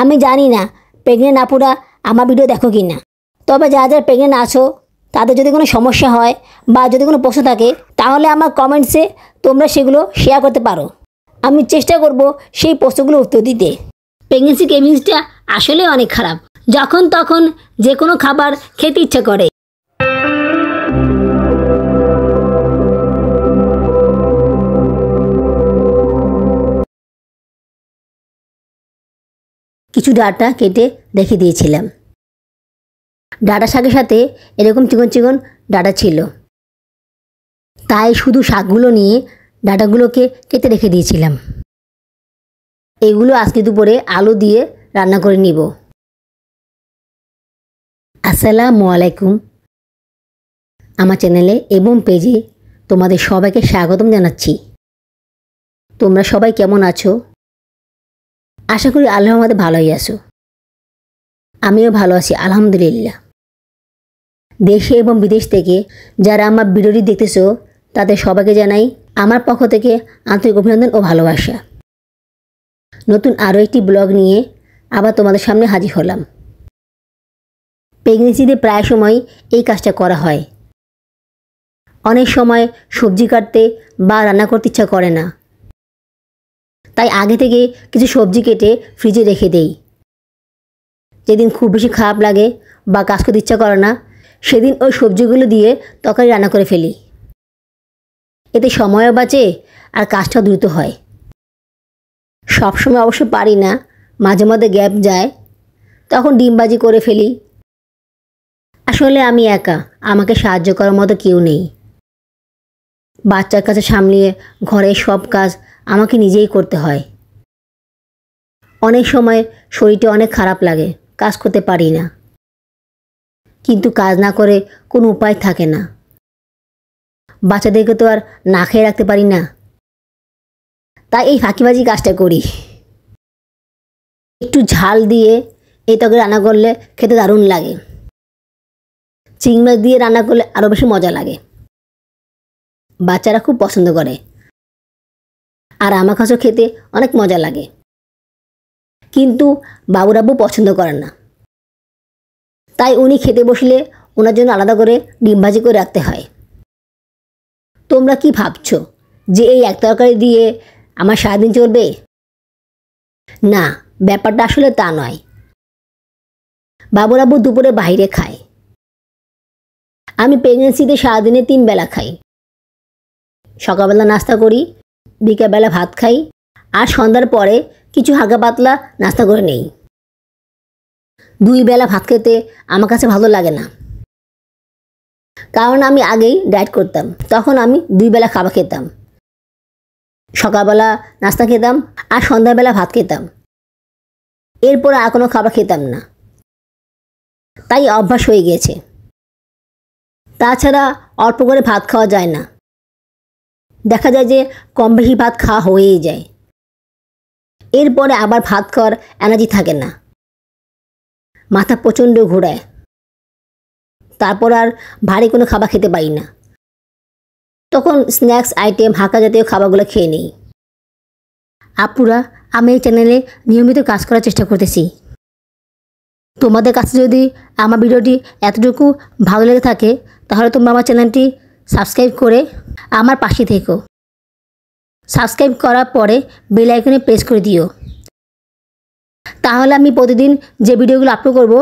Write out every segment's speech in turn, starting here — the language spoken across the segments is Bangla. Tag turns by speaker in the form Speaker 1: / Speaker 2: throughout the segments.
Speaker 1: আমি জানি না প্রেগনেন্ট আপুরা আমার ভিডিও দেখো কি না, তবে যারা যারা প্রেগনেন্ট আছো তাদের যদি কোনো সমস্যা হয় বা যদি কোনো প্রশ্ন থাকে তাহলে আমার কমেন্টসে তোমরা সেগুলো শেয়ার করতে পারো। আমি চেষ্টা করব সেই প্রশ্নগুলো উত্তর দিতে। প্রেগনেন্সি ক্রেভিংসটা আসলে অনেক খারাপ, যখন তখন যে কোনো খাবার খেতে ইচ্ছে করে। কিছু ডাটা কেটে রেখে দিয়েছিলাম। ডাটা শাকের সাথে এরকম চিকন চিকন ডাটা ছিল, তাই শুধু শাকগুলো নিয়ে ডাটাগুলোকে কেটে রেখে দিয়েছিলাম। এগুলো আজকে দুপুরে আলু দিয়ে রান্না করে নিব। আসসালামু আলাইকুম। আমার চ্যানেলে এবং পেজে তোমাদের সবাইকে স্বাগতম জানাচ্ছি। তোমরা সবাই কেমন আছো? আশা করি আল্লাহর রহমতে ভালোই আছো। আমিও ভালো আছি আলহামদুলিল্লাহ। দেশে এবং বিদেশ থেকে যারা আমার ভিডিওটি দেখতেছো তাদের সবাইকে জানাই আমার পক্ষ থেকে আন্তরিক অভিনন্দন ও ভালোবাসা। নতুন আরও একটি ব্লগ নিয়ে আবার তোমাদের সামনে হাজির হলাম। প্রেগনেন্সিতে প্রায় সময় এই কাজটা করা হয়। অনেক সময় সবজি কাটতে বা রান্না করতে ইচ্ছা করে না, তাই আগে থেকে কিছু সবজি কেটে ফ্রিজে রেখে দেই। যেদিন খুব বেশি খারাপ লাগে বা কাজ করতে ইচ্ছা করে না সেদিন ওই সবজিগুলো দিয়ে তরকারি রান্না করে ফেলি। এতে সময়ও বাঁচে আর কাজটাও দ্রুত হয়। সবসময় অবশ্য পারি না, মাঝে মধ্যে গ্যাপ যায়, তখন ডিমবাজি করে ফেলি। আসলে আমি একা, আমাকে সাহায্য করার মতো কেউ নেই। বাচ্চার কাছে সামলিয়ে ঘরের সব কাজ আমাকে নিজেই করতে হয়। অনেক সময় শরীরটা অনেক খারাপ লাগে, কাজ করতে পারি না, কিন্তু কাজ না করে কোনো উপায় থাকে না। বাচ্চাদেরকে তো আর না খেয়ে রাখতে পারি না, তাই এই ফাঁকিবাজি কাজটা করি। একটু ঝাল দিয়ে এই তরকারি রান্না করলে খেতে দারুণ লাগে। চিংড়ি মাছ দিয়ে রান্না করলে আরও বেশি মজা লাগে। বাচ্চারা খুব পছন্দ করে আর আমার কাছেও খেতে অনেক মজা লাগে, কিন্তু বাবুরাবু পছন্দ করেন না, তাই উনি খেতে বসলে ওনার জন্য আলাদা করে ডিম ভাজি করে রাখতে হয়। তোমরা কি ভাবছো যে এই এক তরকারি দিয়ে আমার সারাদিন চলবে? না, ব্যাপারটা আসলে তা নয়। বাবুরাবু দুপুরে বাইরে খায়, আমি প্রেগনেন্সিতে সারাদিনে 3 বেলা খাই। সকালবেলা নাস্তা করি, বিকেলবেলা ভাত খাই, আর সন্ধ্যার পরে কিছু হালকা পাতলা নাস্তা করে নেই। 2 বেলা ভাত খেতে আমার কাছে ভালো লাগে না, কারণ আমি আগেই ডায়েট করতাম। তখন আমি 2 বেলা খাবার খেতাম, সকালবেলা নাস্তা খেতাম আর সন্ধ্যাবেলা ভাত খেতাম। এরপর আর কোনো খাবার খেতাম না, তাই অভ্যাস হয়ে গিয়েছে। তাছাড়া অল্প করে ভাত খাওয়া যায় না, দেখা যায় যে কম বেশি ভাত খাওয়া হয়েই যায়। এরপরে আবার ভাত খাওয়ার এনার্জি থাকে না, মাথা প্রচণ্ড ঘোরায়, তারপর আর ভারী কোনো খাবার খেতে পারি না। তখন স্ন্যাক্স আইটেম হালকা জাতীয় খাবারগুলো খেয়ে নিই। আপুরা, আমি এই চ্যানেলে নিয়মিত কাজ করার চেষ্টা করতেছি। তোমাদের কাছে যদি আমার ভিডিওটি এতটুকু ভালো লেগে থাকে তাহলে তোমরা আমার চ্যানেলটি সাবস্ক্রাইব করে আমার পাশে থেকো। সাবস্ক্রাইব করার পরে বেল আইকনে প্রেস করে দিও, তাহলে আমি প্রতিদিন যে ভিডিওগুলো আপলোড করব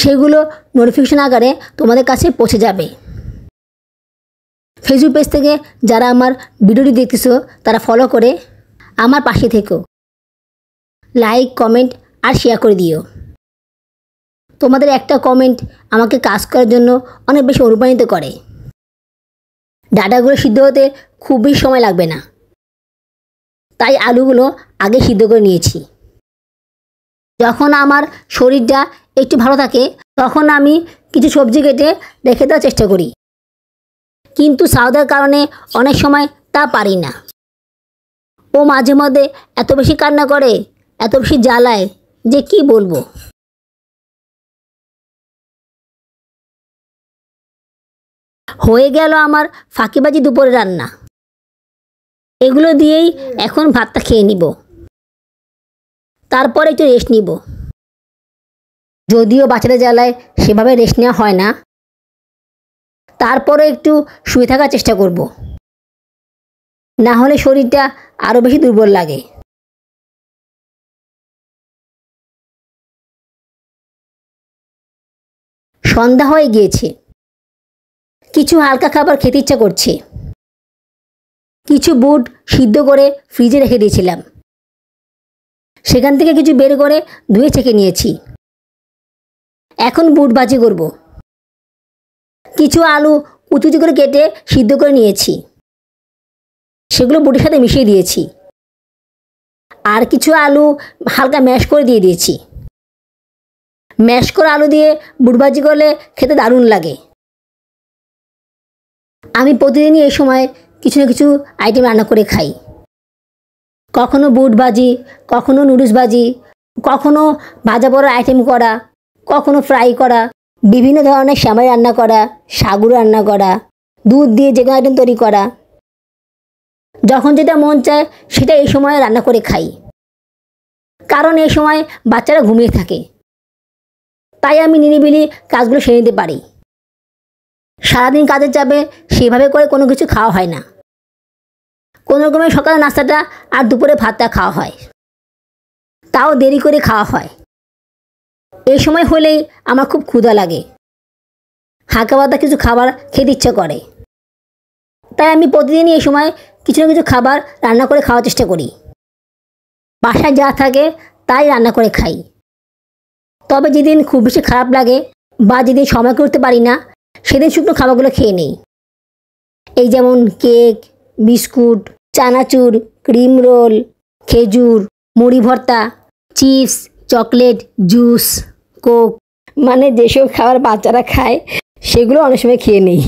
Speaker 1: সেগুলো নোটিফিকেশন আকারে তোমাদের কাছে পৌঁছে যাবে। ফেসবুক পেজ থেকে যারা আমার ভিডিওটি দেখতেছো তারা ফলো করে আমার পাশে থেকো, লাইক, কমেন্ট আর শেয়ার করে দিও। তোমাদের একটা কমেন্ট আমাকে কাজ করার জন্য অনেক বেশি অনুপ্রাণিত করে। ডাটাগুলো সিদ্ধ হতে খুব বেশি সময় লাগবে না, তাই আলুগুলো আগে সিদ্ধ করে নিয়েছি। যখন আমার শরীরটা একটু ভালো থাকে তখন আমি কিছু সবজি কেটে রেখে দেওয়ার চেষ্টা করি, কিন্তু সাউদার কারণে অনেক সময় তা পারি না। ও মাঝে মধ্যে এত বেশি কান্না করে, এত বেশি জ্বালায় যে কি বলবো। হয়ে গেল আমার ফাঁকিবাজি দুপুরে রান্না। এগুলো দিয়েই এখন ভাতটা খেয়ে নিব, তারপরে একটু রেস্ট নিব। যদিও বাচ্চাদের জ্বালায় সেভাবে রেস্ট নেওয়া হয় না, তারপরে একটু শুয়ে থাকার চেষ্টা করব, না হলে শরীরটা আরও বেশি দুর্বল লাগে। সন্ধ্যা হয়ে গিয়েছে, কিছু হালকা খাবার খেতে ইচ্ছা করছে। কিছু বুট সিদ্ধ করে ফ্রিজে রেখে দিয়েছিলাম, সেখান থেকে কিছু বের করে ধুয়ে ছেঁকে নিয়েছি। এখন বুট ভাজি করব। কিছু আলু কুচি কুচি করে কেটে সিদ্ধ করে নিয়েছি, সেগুলো বুটের সাথে মিশিয়ে দিয়েছি। আর কিছু আলু হালকা ম্যাশ করে দিয়ে দিয়েছি। ম্যাশ করে আলু দিয়ে বুট ভাজি করলে খেতে দারুণ লাগে। আমি প্রতিদিনই এই সময় কিছু না কিছু আইটেম রান্না করে খাই। কখনো বুট ভাজি, কখনো নুডলস ভাজি, কখনো ভাজা পোড়া আইটেম করা, কখনো ফ্রাই করা, বিভিন্ন ধরনের সেমাই রান্না করা, সাগু রান্না করা, দুধ দিয়ে যে কোনো আইটেম তৈরি করা। যখন যেটা মন চায় সেটা এই সময় রান্না করে খাই, কারণ এই সময় বাচ্চারা ঘুমিয়ে থাকে, তাই আমি নিরিবিলি কাজগুলো সেরে নিতে পারি। সারাদিন কাজের চাপে সেভাবে করে কোনো কিছু খাওয়া হয় না। কোনো রকমের সকালে নাস্তাটা আর দুপুরে ভাতটা খাওয়া হয়, তাও দেরি করে খাওয়া হয়। এই সময় হলেই আমার খুব ক্ষুধা লাগে, হালকা পাতলা কিছু খাবার খেতে ইচ্ছা করে। তাই আমি প্রতিদিনই এই সময় কিছু না কিছু খাবার রান্না করে খাওয়ার চেষ্টা করি। বাসায় যা থাকে তাই রান্না করে খাই। তবে যেদিন খুব বেশি খারাপ লাগে বা যেদিন সময় করতে পারি না, সেদিন শুকনো খাবারগুলো খেয়ে নিই। এই যেমন কেক, বিস্কুট, চানাচুর, ক্রিম রোল, খেজুর, মুড়ি ভর্তা, চিপস, চকলেট, জুস, কোক, মানে যেসব খাবার বাচ্চারা খায় সেগুলো অনেক সময় খেয়ে নিই।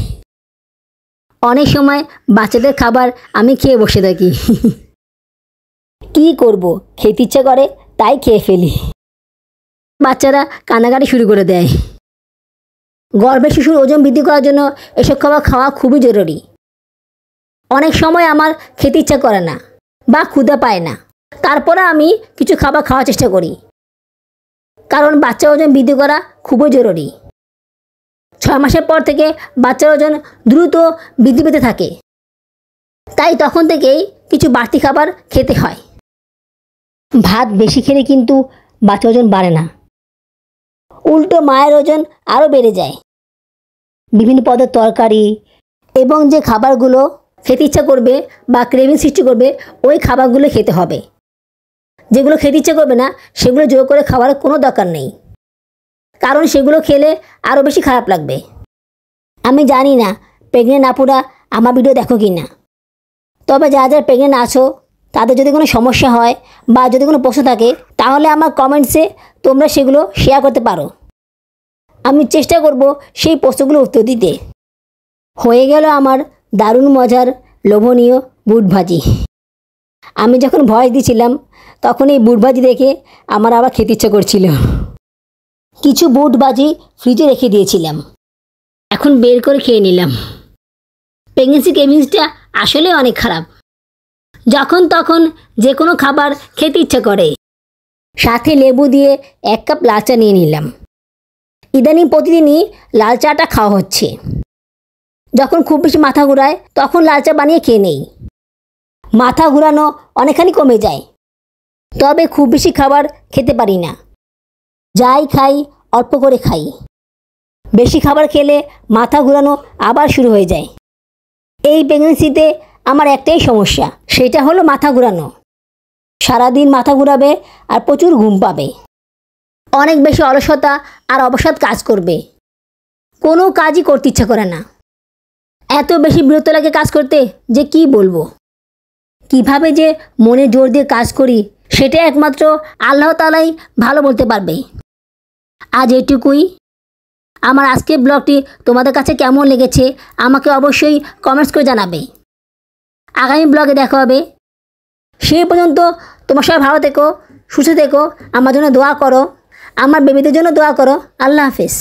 Speaker 1: অনেক সময় বাচ্চাদের খাবার আমি খেয়ে বসে থাকি। কী করব, খেতে ইচ্ছা করে তাই খেয়ে ফেলি। বাচ্চারা কান্নাকাটি শুরু করে দেয়। গর্ভে শিশুর ওজন বৃদ্ধি করার জন্য এসব খাবার খাওয়া খুবই জরুরি। অনেক সময় আমার খেতে ইচ্ছা করে না বা ক্ষুধা পায় না, তারপরে আমি কিছু খাবার খাওয়ার চেষ্টা করি, কারণ বাচ্চার ওজন বৃদ্ধি করা খুবই জরুরি। 6 মাসের পর থেকে বাচ্চার ওজন দ্রুত বৃদ্ধি পেতে থাকে, তাই তখন থেকেই কিছু বাড়তি খাবার খেতে হয়। ভাত বেশি খেলে কিন্তু বাচ্চার ওজন বাড়ে না, উল্টো মায়ের ওজন আরও বেড়ে যায়। বিভিন্ন পদের তরকারি এবং যে খাবারগুলো খেতে ইচ্ছা করবে বা ক্রেভিং সৃষ্টি করবে ওই খাবারগুলো খেতে হবে। যেগুলো খেতে ইচ্ছা করবে না সেগুলো জোর করে খাওয়ার কোনো দরকার নেই, কারণ সেগুলো খেলে আরও বেশি খারাপ লাগবে। আমি জানি না প্রেগনেন্ট আপুরা আমার ভিডিও দেখো কি না, তবে যারা যারা প্রেগনেন্ট আছো তাদের যদি কোনো সমস্যা হয় বা যদি কোনো প্রশ্ন থাকে তাহলে আমার কমেন্টসে তোমরা সেগুলো শেয়ার করতে পারো। আমি চেষ্টা করব সেই প্রশ্নগুলো উত্তর দিতে। হয়ে গেল আমার দারুণ মজার লোভনীয় বুট ভাজি। আমি যখন ভয়েস দিয়েছিলাম তখন এই বুট ভাজি দেখে আমার আবার খেতে ইচ্ছে করছিল। কিছু বুট ভাজি ফ্রিজে রেখে দিয়েছিলাম, এখন বের করে খেয়ে নিলাম। প্রেগনেন্সি ক্রেভিংসটা আসলে অনেক খারাপ, যখন তখন যে কোনো খাবার খেতে ইচ্ছে করে। সাথে লেবু দিয়ে 1 কাপ লাল চা নিয়ে নিলাম। ইদানিং প্রতিদিনই লাল চাটা খাওয়া হচ্ছে। যখন খুব বেশি মাথা ঘুরায় তখন লাল চা বানিয়ে খেয়ে নেই, মাথা ঘুরানো অনেকখানি কমে যায়। তবে খুব বেশি খাবার খেতে পারি না, যাই খাই অল্প করে খাই। বেশি খাবার খেলে মাথা ঘুরানো আবার শুরু হয়ে যায়। এই প্রেগনেন্সিতে আমার একটাই সমস্যা, সেটা হলো মাথা ঘুরানো। সারাদিন মাথা ঘুরাবে আর প্রচুর ঘুম পাবে। অনেক বেশি অলসতা আর অবসাদ কাজ করবে, কোনো কাজই করতে ইচ্ছা করে না। এত বেশি বিরক্ত লাগে কাজ করতে যে কি বলবো। কিভাবে যে মনে জোর দিয়ে কাজ করি সেটা একমাত্র আল্লাহ তাআলাই ভালো বলতে পারবে। আজ এটুকুই। আমার আজকের ব্লগটি তোমাদের কাছে কেমন লেগেছে আমাকে অবশ্যই কমেন্টস করে জানাবে। আগামী ব্লগে দেখা হবে। সেই পর্যন্ত তোমার সবাই ভালো থেকো, সুস্থ থেকো, আমার জন্য দোয়া করো, আমার বেবিদের জন্য দোয়া করো। আল্লাহ হাফেজ।